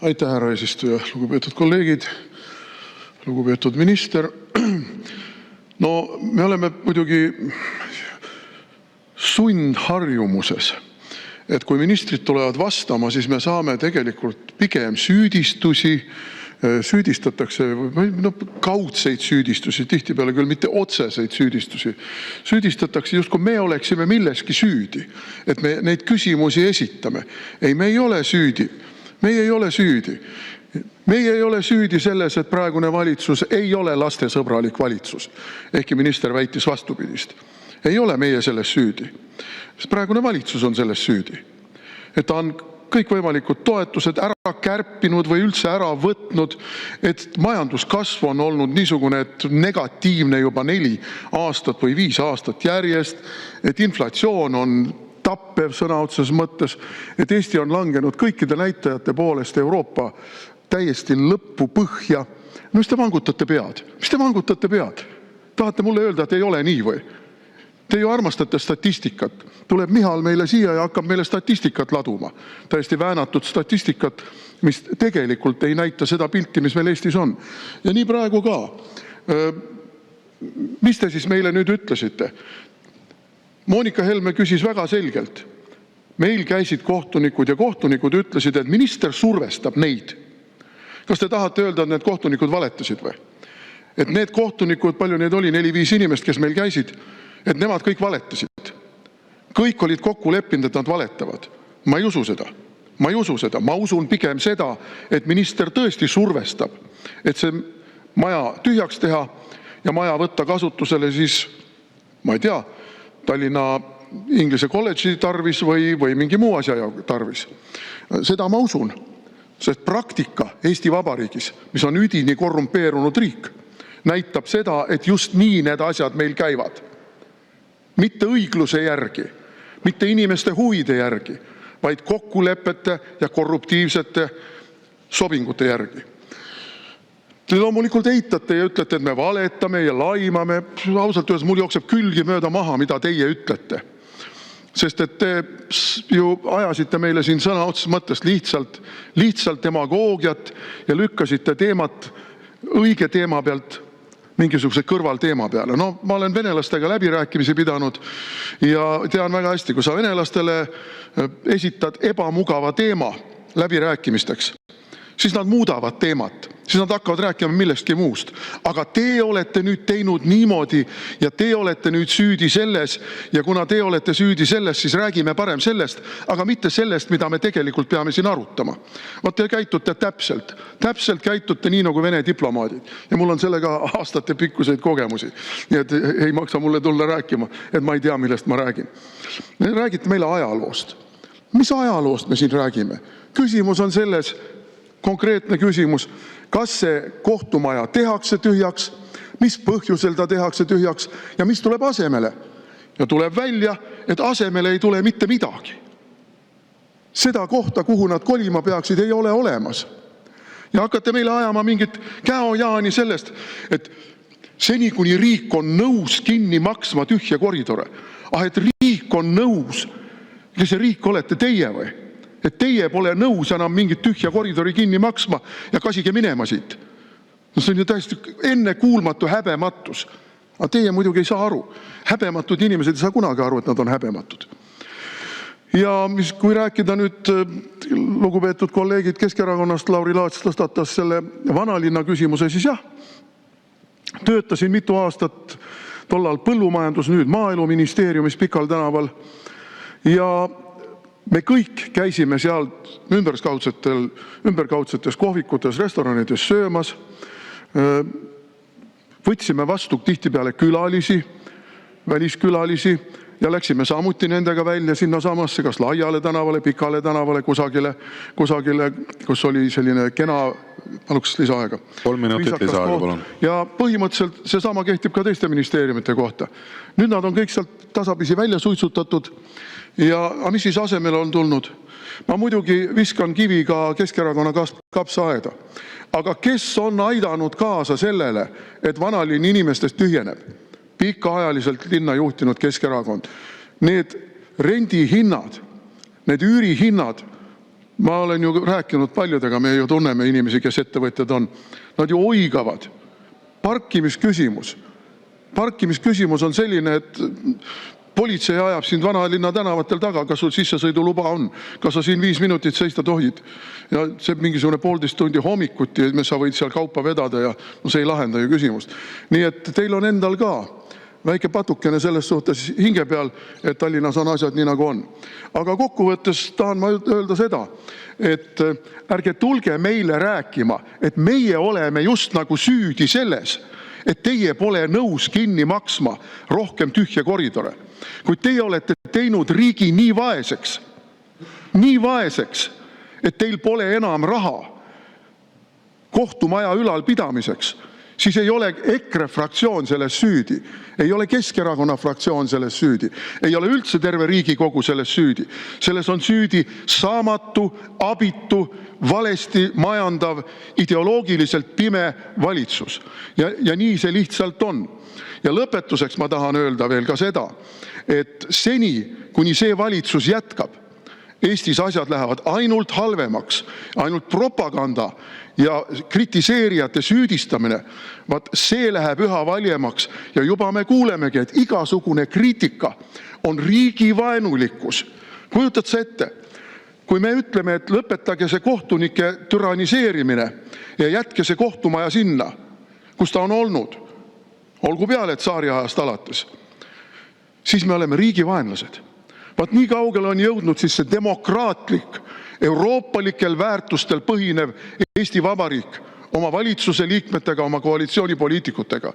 Aitäh, härra eesistuja! Lugupeetud kolleegid! Lugupeetud minister! No me oleme muidugi sundharjumuses, et kui ministrid tulevad vastama, siis me saame tegelikult pigem süüdistusi, süüdistatakse kaudseid süüdistusi, tihtipeale küll mitte otseseid süüdistusi. Süüdistatakse justkui me oleksime milleski süüdi, et me neid küsimusi esitame. Ei, me ei ole süüdi. Meie ei ole süüdi. Meie ei ole süüdi selles, et praegune valitsus ei ole lastesõbralik valitsus. Ehkki minister väitis vastupidist. Ei ole meie selles süüdi. Praegune valitsus on selles süüdi. Et ta on kõikvõimalikud toetused ära kärpinud või üldse ära võtnud, et majanduskasv on olnud niisugune, et negatiivne juba 4 aastat või 5 aastat järjest, et inflatsioon on tappev sõna otseses mõttes, et Eesti on langenud kõikide näitajate poolest Euroopa täiesti lõppu põhja. No mis te vangutate pead? Mis te vangutate pead? Tahate mulle öelda, et ei ole nii või? Te ju armastate statistikat. Tuleb Michal meile siia ja hakkab meile statistikat laduma. Täiesti väänatud statistikat, mis tegelikult ei näita seda pilti, mis meil Eestis on. Ja nii praegu ka. Mis te siis meile nüüd ütlesite? Monika Helme küsis väga selgelt. Meil käisid kohtunikud ja kohtunikud ütlesid, et minister survestab neid. Kas te tahate öelda, et need kohtunikud valetasid või? Et need kohtunikud, palju neid oli, 4-5 inimest, kes meil käisid, et nemad kõik valetasid. Kõik olid kokku leppinud, et nad valetavad. Ma ei usu seda. Ma ei usu seda. Ma usun pigem seda, et minister tõesti survestab, et see maja tühjaks teha ja maja võtta kasutusele siis, ma ei tea, Tallinna Inglise kolledži tarvis või mingi muu asja tarvis. Seda ma usun, sest praktika Eesti Vabariigis, mis on üdini korrumpeerunud riik, näitab seda, et just nii need asjad meil käivad. Mitte õigluse järgi, mitte inimeste huvide järgi, vaid kokkulepete ja korruptiivsete sobingute järgi. Te loomulikult eitate ja ütlete, et me valetame ja laimame. Ausalt öeldes mul jookseb külgi mööda maha, mida teie ütlete. Sest et te ju ajasite meile siin sõna otseses mõttes lihtsalt demagoogiat ja lükkasite teemat õige teema pealt mingisuguse kõrvalteema peale. No ma olen venelastega läbirääkimisi pidanud ja tean väga hästi, kui sa venelastele esitad ebamugava teema läbirääkimisteks, siis nad muudavad teemat. Siis nad hakkavad rääkima millestki muust. Aga te olete nüüd teinud niimoodi ja te olete nüüd süüdi selles ja kuna te olete süüdi selles, siis räägime parem sellest, aga mitte sellest, mida me tegelikult peame siin arutama. Vaat te käitute täpselt käitute nii nagu Vene diplomaadid ja mul on sellega aastate pikkuseid kogemusi. Nii et ei maksa mulle tulla rääkima, et ma ei tea, millest ma räägin. Räägite meile ajaloost. Mis ajaloost me siin räägime? Küsimus on selles, konkreetne küsimus, kas see kohtumaja tehakse tühjaks, mis põhjusel ta tehakse tühjaks ja mis tuleb asemele. Ja tuleb välja, et asemele ei tule mitte midagi. Seda kohta, kuhu nad kolima peaksid, ei ole olemas. Ja hakkate meile ajama mingit käojaani sellest, et seni kuni riik on nõus kinni maksma tühja koridore. Et riik on nõus. Ja see riik olete teie või? Et teie pole nõus enam mingit tühja koridori kinni maksma ja kasige minema siit. No see on ju täiesti ennekuulmatu häbematus. Aga teie muidugi ei saa aru. Häbematud inimesed ei saa kunagi aru, et nad on häbematud. Ja kui rääkida nüüd, lugupeetud kolleegid Keskerakonnast, Lauri Laats tõstatas selle vanalinna küsimuse, siis jah, töötasin mitu aastat tollal põllumajandus, nüüd Maaeluministeeriumis Pikal tänaval ja me kõik käisime seal ümberkaudsetes kohvikutes, restoranides söömas, võtsime vastu tihtipeale külalisi, väliskülalisi ja läksime samuti nendega välja sinna samasse, kas Laiale tänavale, Pikale tänavale, kusagile, kus oli selline kena, paluks lisaaega. 3 minutit lisaaega, palun. Ja põhimõtteliselt see sama kehtib ka teiste ministeeriumite kohta. Nüüd nad on kõik sealt tasapisi välja suitsutatud ja mis siis asemel on tulnud? Ma muidugi viskan kivi ka Keskerakonna kapsaaeda. Aga kes on aidanud kaasa sellele, et vanalinn inimestest tühjeneb? Pikaajaliselt linna juhtinud Keskerakond. Need rendihinnad, need üürihinnad Ma olen ju rääkinud paljudega, me ju tunneme inimesi, kes ettevõtjad on. Nad ju oigavad. Parkimisküsimus on selline, et politsei ajab sind Vanalinna tänavatel taga, kas sul sissesõiduluba on, kas sa siin 5 minutit seista tohid. Ja see mingisugune 1,5 tundi hommikuti, et sa võid seal kaupa vedada ja no see ei lahenda ju küsimust. Nii et teil on endal ka väike patukene selles suhtes hinge peal, et Tallinnas on asjad nii nagu on. Aga kokkuvõttes tahan ma öelda seda, et ärge tulge meile rääkima, et meie oleme just nagu süüdi selles, et teie pole nõus kinni maksma rohkem tühje koridore. Kui teie olete teinud riigi nii vaeseks, et teil pole enam raha kohtumaja ülalpidamiseks, siis ei ole EKRE fraktsioon selles süüdi, ei ole Keskerakonna fraktsioon selles süüdi, ei ole üldse terve Riigikogu selles süüdi. Selles on süüdi saamatu, abitu, valesti majandav, ideoloogiliselt pime valitsus. Ja nii see lihtsalt on. Ja lõpetuseks ma tahan öelda veel ka seda, et seni, kuni see valitsus jätkab, Eestis asjad lähevad ainult halvemaks, ainult propaganda ja kritiseerijate süüdistamine, see läheb üha valjemaks ja juba me kuulemegi, et igasugune kriitika on riigivaenulikkus. Kujutad sa ette, kui me ütleme, et lõpetage see kohtunike türaniseerimine ja jätke see kohtumaja sinna, kus ta on olnud, olgu peale, et tsaariajast alates, siis me oleme riigivaenlased. Vaat nii kaugele on jõudnud siis see demokraatlik, euroopalikel väärtustel põhinev Eesti Vabariik oma valitsuse liikmetega, oma koalitsioonipoliitikutega.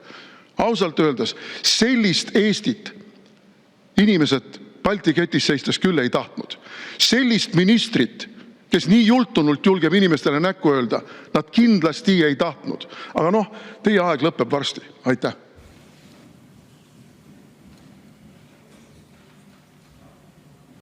Ausalt öeldes, sellist Eestit inimesed Balti ketis seistes küll ei tahtnud. Sellist ministrit, kes nii jultunult julgeb inimestele näkku öelda, nad kindlasti ei tahtnud. Aga teie aeg lõpeb varsti. Aitäh!